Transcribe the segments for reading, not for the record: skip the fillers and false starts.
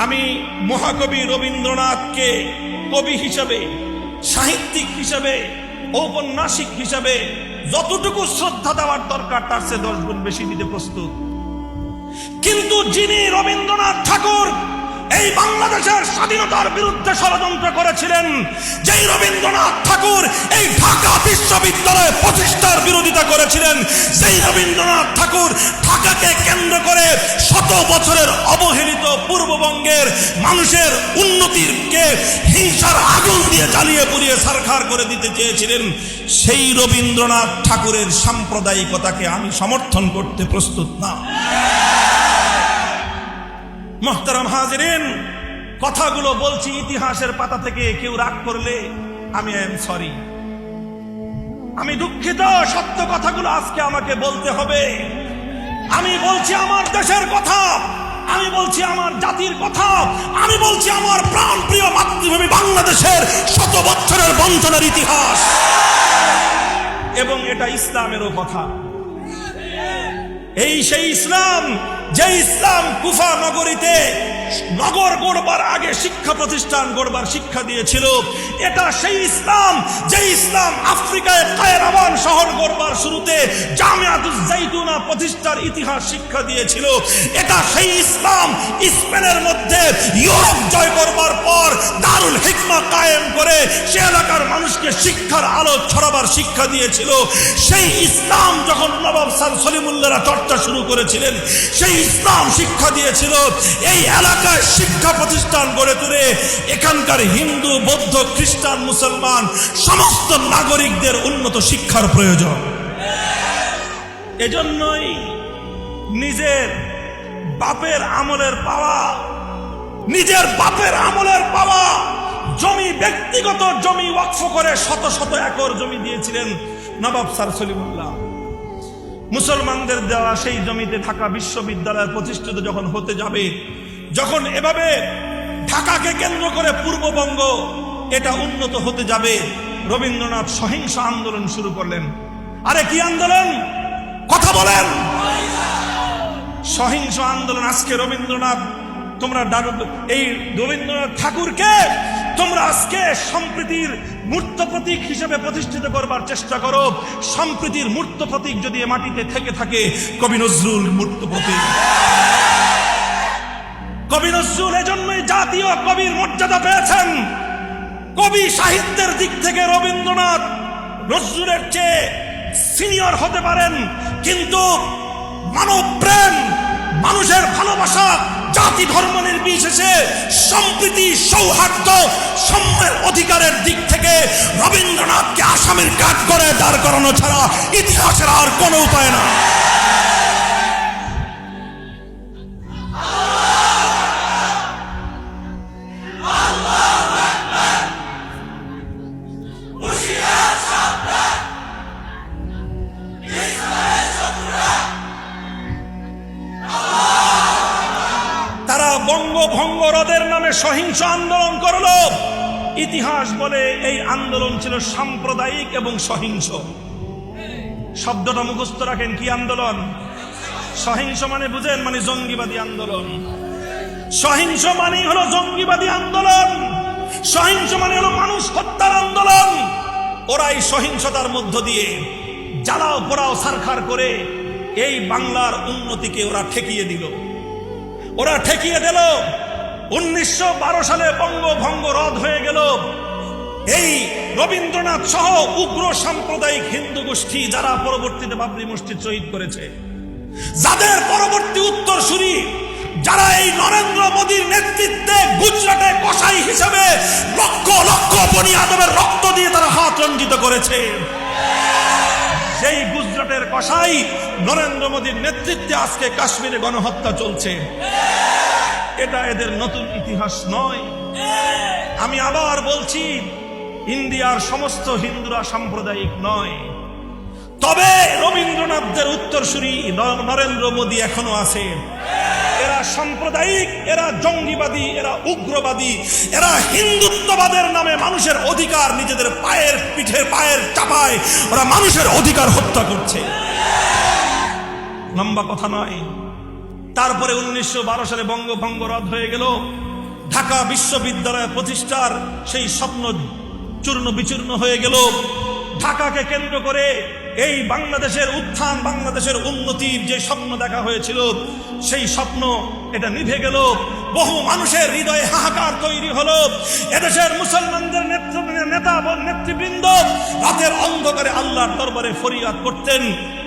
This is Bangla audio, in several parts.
আমি মহাকবি রবীন্দ্রনাথকে কবি হিসেবে, সাহিত্যিক হিসেবে, ঔপন্যাসিক হিসেবে যতটুকু শ্রদ্ধা দেওয়ার দরকার তার চেয়ে 10 গুণ বেশি দিতে প্রস্তুত। কিন্তু যিনি রবীন্দ্রনাথ ঠাকুর এই বাংলাদেশের স্বাধীনতার বিরুদ্ধে ষড়যন্ত্র করেছিলেন, যেই রবীন্দ্রনাথ ঠাকুর এই ঢাকা বিশ্ববিদ্যালয় প্রতিষ্ঠার বিরোধিতা করেছিলেন, সেই রবীন্দ্রনাথ ঠাকুর ঢাকাকে কেন্দ্র করে 100 বছরের অবহেলিত পূর্ববঙ্গের মানুষের উন্নতিকে হিংসার আগুন দিয়ে জ্বালিয়ে পুড়িয়ে ছারখার করে দিতে চেয়েছিলেন, সেই রবীন্দ্রনাথ ঠাকুরের সাম্প্রদায়িকতাকে আমি সমর্থন করতে প্রস্তুত না। মোহতারাম হাজিরিন, কথাগুলো বলছি ইতিহাসের পাতা থেকে, কেউ রাগ করলে আমি সরি, আমি দুঃখিত। সত্য কথাগুলো আজকে আমাকে বলতে হবে। আমি বলছি আমার দেশের কথা, আমি বলছি আমার জাতির কথা, আমি বলছি আমার প্রাণ প্রিয় মাতৃভূমি বাংলাদেশের 100 বছরের বঞ্চনার ইতিহাস, এবং এটা ইসলামেরও কথা। এই সেই ইসলাম, যে ইসলাম কুফা নগরীতে নগর গড়বার আগে শিক্ষা প্রতিষ্ঠান গড়বার শিক্ষা দিয়েছিল। এটা সেই ইসলাম, যে ইসলাম আফ্রিকায় কায়রাবান শহর গড়বার শুরুতে জামিয়াতুজ জাইতুনা প্রতিষ্ঠার ইতিহাস শিক্ষা দিয়েছিল। এটা সেই ইসলাম স্পেনের মধ্যে ইউরোপ জয় করবার পর দারুল হিকমা কায়েম করে সে এলাকার মানুষকে শিক্ষার আলো ছড়াবার শিক্ষা দিয়েছিল। সেই ইসলাম যখন নবাব স্যার সলিমুল্লাহরা চর্চা শুরু করেছিলেন, সেই ইসলাম শিক্ষা দিয়েছিল এই এলাকায় শিক্ষা প্রতিষ্ঠান গড়ে তুলে এখানকার হিন্দু, বৌদ্ধ, খ্রিস্টান, মুসলমান সমস্ত নাগরিকদের উন্নত শিক্ষার প্রয়োজন। এজন্যই নিজের বাপের আমলের পাওয়া, নিজের বাপের আমলের পাওয়া জমি, ব্যক্তিগত জমি ওয়াকফ করে 100 একর জমি দিয়েছিলেন নবাব স্যার সলিমুল্লাহ। মুসলমানদের দেওয়া সেই জমিতে ঢাকা বিশ্ববিদ্যালয় প্রতিষ্ঠিত যখন হতে যাবে, যখন এভাবে ঢাকাকে কেন্দ্র করে পূর্ববঙ্গ এটা উন্নত হতে যাবে, রবীন্দ্রনাথ সহিংস আন্দোলন শুরু করলেন। আরে কি আন্দোলন? কথা বলেন। সহিংস আন্দোলন। আজকে রবীন্দ্রনাথ, তোমরা এই রবীন্দ্রনাথ ঠাকুরকে তোমরা আজকে সম্প্রীতির মূর্ত প্রতীক হিসেবে প্রতিষ্ঠিত করবার চেষ্টা করো। সম্প্রীতির মূর্ত প্রতীক যদি এ মাটিতে থেকে থাকে, কবি নজরুল মূর্ত প্রতীক। কবি নজরুল এজন্যই জাতীয় কবির মর্যাদা পেয়েছেন। কবি সাহিত্যের দিক থেকে রবীন্দ্রনাথ নজরুলের চেয়ে সিনিয়র হতে পারেন, কিন্তু মানব প্রেম, মানুষের ভালোবাসা, জাতি ধর্ম নির্বিশেষে সম্প্রীতি, সৌহার্দ্য, সম্মানের অধিকারের দিক থেকে রবীন্দ্রনাথকে আসামির কাঠ করে দাঁড় করানো ছাড়া ইতিহাসের আর কোনো উপায় না। বঙ্গভঙ্গ রদের নামে সহিংস আন্দোলন করলো। ইতিহাস বলে এই আন্দোলন ছিল সাম্প্রদায়িক এবং সহিংস। শব্দটা মুখস্থ রাখেন। কি আন্দোলন? সহিংস মানে বুঝেন, মানে জঙ্গিবাদী আন্দোলন। সহিংস মানে হলো জঙ্গিবাদী আন্দোলন। সহিংস মানে হলো মানুষ হত্যার আন্দোলন। ওরা এই সহিংসতার মধ্য দিয়ে জ্বালাও পোড়াও ছারখার করে এই বাংলার উন্নতিকে ওরা ঠেকিয়ে দিল। ওরা ঠেকিয়ে দিল। 1912 সালে বঙ্গভঙ্গ রদ হয়ে গেল। এই রবীন্দ্রনাথ সহ উগ্র সাম্প্রদায়িক হিন্দু গোষ্ঠী, যারা পরবর্তীতে বাবরি মসজিদ শহীদ করেছে, যাদের পরবর্তী উত্তরসূরি, যারা এই নরেন্দ্র মোদীর নেতৃত্বে গুজরাটে কসাই হিসেবে লক্ষ লক্ষ বনি আদমের রক্ত দিয়ে তারা হাত রঞ্জিত করেছে, সেই গুজরাটের কসাই নরেন্দ্র মোদীর নেতৃত্বে আজকে কাশ্মীরে গণহত্যা চলছে। এটা এদের নতুন ইতিহাস নয়। আমি আবার বলছি, ইন্ডিয়ার সমস্ত হিন্দুরা সাম্প্রদায়িক নয়, তবে রবীন্দ্রনাথদের উত্তরসূরি নরেন্দ্র মোদী এখনো আছে। এরা সাম্প্রদায়িক, এরা জঙ্গিবাদী, এরা উগ্রবাদী, এরা হিন্দুত্ববাদের নামে মানুষের অধিকার নিজেদের পায়ের পিঠে পায়ের চাপায় ওরা মানুষের অধিকার হত্যা করছে। লম্বা কথা নয়। তারপরে 1912 সালে বঙ্গভঙ্গ রদ হয়ে গেল। ঢাকা বিশ্ববিদ্যালয় প্রতিষ্ঠার সেই স্বপ্ন চূর্ণ বিচূর্ণ হয়ে গেল। ঢাকাকে কেন্দ্র করে এই বাংলাদেশের উত্থান, বাংলাদেশের উন্নতির যে স্বপ্ন দেখা হয়েছিল, সেই স্বপ্ন এটা নিভে গেল। বহু মানুষের হৃদয়ে হাহাকার তৈরি হলো। এদেশের মুসলমানদের নেতা নেতৃবৃন্দ রাতের অন্ধকারে আল্লাহর দরবারে ফরিয়াদ করতেন,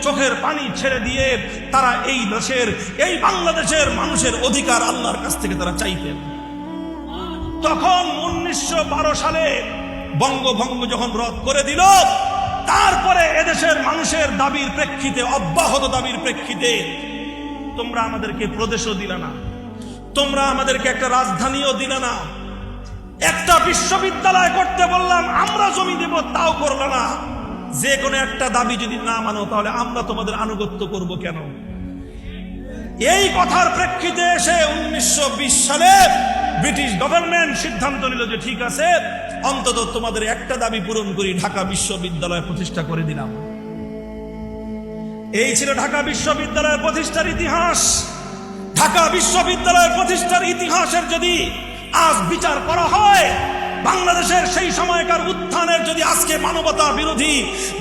চোখের পানি ছেড়ে দিয়ে তারা এই দেশের, এই বাংলাদেশের মানুষের অধিকার আল্লাহর কাছ থেকে তারা চাইতেন। তখন 1912 সালে বঙ্গভঙ্গ যখন রদ করে দিল, তারপরে এদেশের মানুষের দাবির প্রেক্ষিতে, অব্যাহত দাবির প্রেক্ষিতে, তোমরা আমাদেরকে প্রদেশও দিলা না, তোমরা আমাদেরকে একটা রাজধানীও দিলা না, একটা বিশ্ববিদ্যালয় করতে বললাম, আমরা জমি দেব, তাও করল না। যে কোনো একটা দাবি যদি না মানো তাহলে আমরা তোমাদের আনুগত্য করব কেন? এই কথার প্রেক্ষিতে এসে 1920 সালে ব্রিটিশ গভর্নমেন্ট সিদ্ধান্ত নিল যে ঠিক আছে, অন্তত তোমাদের একটা দাবি পূরণ করি, ঢাকা বিশ্ববিদ্যালয় প্রতিষ্ঠা করে দিলাম। এই ছিল ঢাকা বিশ্ববিদ্যালয়ের প্রতিষ্ঠার ইতিহাস। ঢাকা বিশ্ববিদ্যালয়ের প্রতিষ্ঠার ইতিহাসের যদি আজ বিচার করা হয়, বাংলাদেশের সেই সময়কার উত্থানের যদি আজকে মানবতা বিরোধী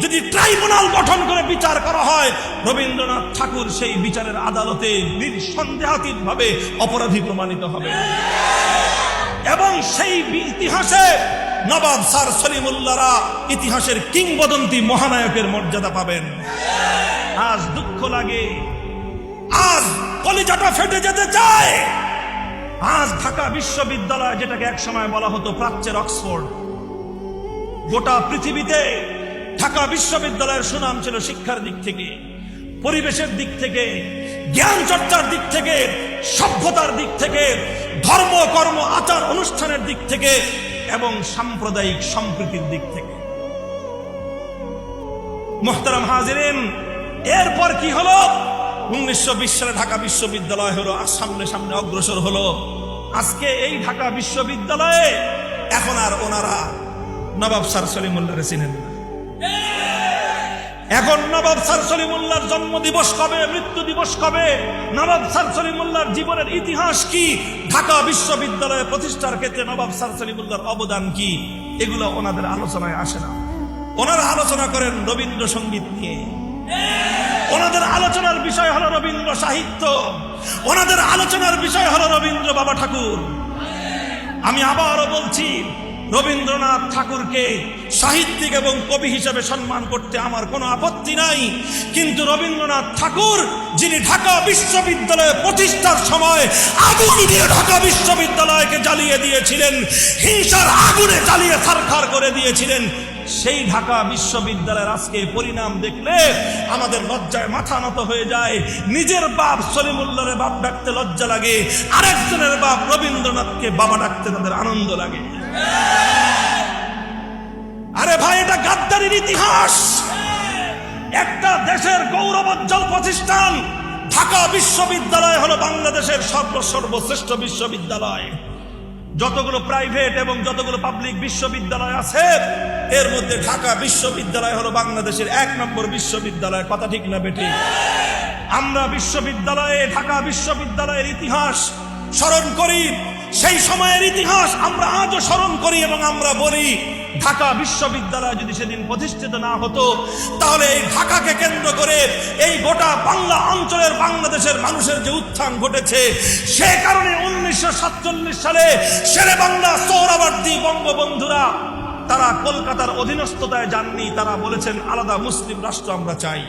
যদি ট্রাইব্যুনাল গঠন করে বিচার করা হয়, রবীন্দ্রনাথ ঠাকুর সেই বিচারের আদালতে নিঃসন্দেহাতীতভাবে অপরাধী প্রমাণিত হবে। এবং সেই ইতিহাসে নবাব স্যার সলিমুল্লাহরা ইতিহাসের কিংবদন্তি মহানায়কের মর্যাদা পাবেন। আজ দুঃখ লাগে, আজ কলিজাটা ফেটে যেতে চায়। আজ ঢাকা বিশ্ববিদ্যালয়, যেটাকে একসময় বলা হতো প্রাচ্যের অক্সফোর্ড, গোটা পৃথিবীতে ঢাকা বিশ্ববিদ্যালয়ের সুনাম ছিল শিক্ষার দিক থেকে, পরিবেশের দিক থেকে, জ্ঞান চর্চার দিক থেকে, সভ্যতার দিক থেকে, ধর্ম কর্ম আচার অনুষ্ঠানের দিক থেকে এবং সাম্প্রদায়িক সম্প্রীতির দিক থেকে। মুহতারাম হাজিরিন, এরপর কি হলো? 1920 সালে ঢাকা বিশ্ববিদ্যালয় হলো, সামনে সামনে অগ্রসর হলো। আজকে এই ঢাকা বিশ্ববিদ্যালয়ে এখন আর ওনারা নবাব স্যার সলিমুল্লাহরে চিনেন না। এখন নবাব স্যার সলিমুল্লাহর জন্ম দিবস কবে, মৃত্যু দিবস কবে, নবাব স্যার সলিমুল্লাহর জীবনের ইতিহাস কি, ঢাকা বিশ্ববিদ্যালয় প্রতিষ্ঠার ক্ষেত্রে নবাব স্যার সলিমুল্লাহর অবদান কি, এগুলো ওনাদের আলোচনায় আসে না। ওনারা আলোচনা করেন রবীন্দ্রসঙ্গীত নিয়ে, ওনাদের আলোচনার বিষয় হলো রবীন্দ্র সাহিত্য, ওনাদের আলোচনার বিষয় হলো রবীন্দ্র বাবা ঠাকুর। আমি আবারও বলছি, রবীন্দ্রনাথ ঠাকুরকে সাহিত্যিক এবং কবি হিসেবে সম্মান করতে আমার কোনো আপত্তি নাই, কিন্তু রবীন্দ্রনাথ ঠাকুর যিনি ঢাকা বিশ্ববিদ্যালয় প্রতিষ্ঠার সময় আগুন দিয়ে ঢাকা বিশ্ববিদ্যালয়কে জ্বালিয়ে দিয়েছিলেন, হিংসার আগুনে জ্বালিয়ে ছারখার করে দিয়েছিলেন, সেই ঢাকা বিশ্ববিদ্যালয়ের আজকে পরিণাম দেখলে আমাদের লজ্জায় মাথা নত হয়ে যায়। নিজের বাপ সলিমুল্লাহরে বাপ ডাকতে লজ্জা লাগে, আরেকজনের বাপ রবীন্দ্রনাথকে বাবা ডাকতে তাদের আনন্দ লাগে। আরে ভাই, এটা গাদ্দারির ইতিহাস। একটা দেশের গৌরবোজ্জ্বল প্রতিষ্ঠান ঢাকা বিশ্ববিদ্যালয় হলো বাংলাদেশের সর্বশ্রেষ্ঠ বিশ্ববিদ্যালয়। যতগুলো প্রাইভেট এবং যতগুলো পাবলিক বিশ্ববিদ্যালয় আছে, এর মধ্যে ঢাকা বিশ্ববিদ্যালয় হলো বাংলাদেশের 1 নম্বর বিশ্ববিদ্যালয়। কথা ঠিক না বেঠিক? আমরা বিশ্ববিদ্যালয়ে, ঢাকা বিশ্ববিদ্যালয়ের ইতিহাস স্মরণ করি, সেই সময়ের ইতিহাস আমরা আজও স্মরণ করি এবং আমরা বলি, ঢাকা বিশ্ববিদ্যালয় যদি সেদিন প্রতিষ্ঠিত না হতো, তাহলে এই ঢাকাকে কেন্দ্র করে এই গোটা বাংলা অঞ্চলের, বাংলাদেশের মানুষের যে উত্থান ঘটেছে, সে কারণে 1947 সালে শেরে বাংলা সোহরাওয়ার্দী বঙ্গবন্ধুরা তারা কলকাতার অধীনস্থতায় যাননি, তারা বলেছেন আলাদা মুসলিম রাষ্ট্র আমরা চাই।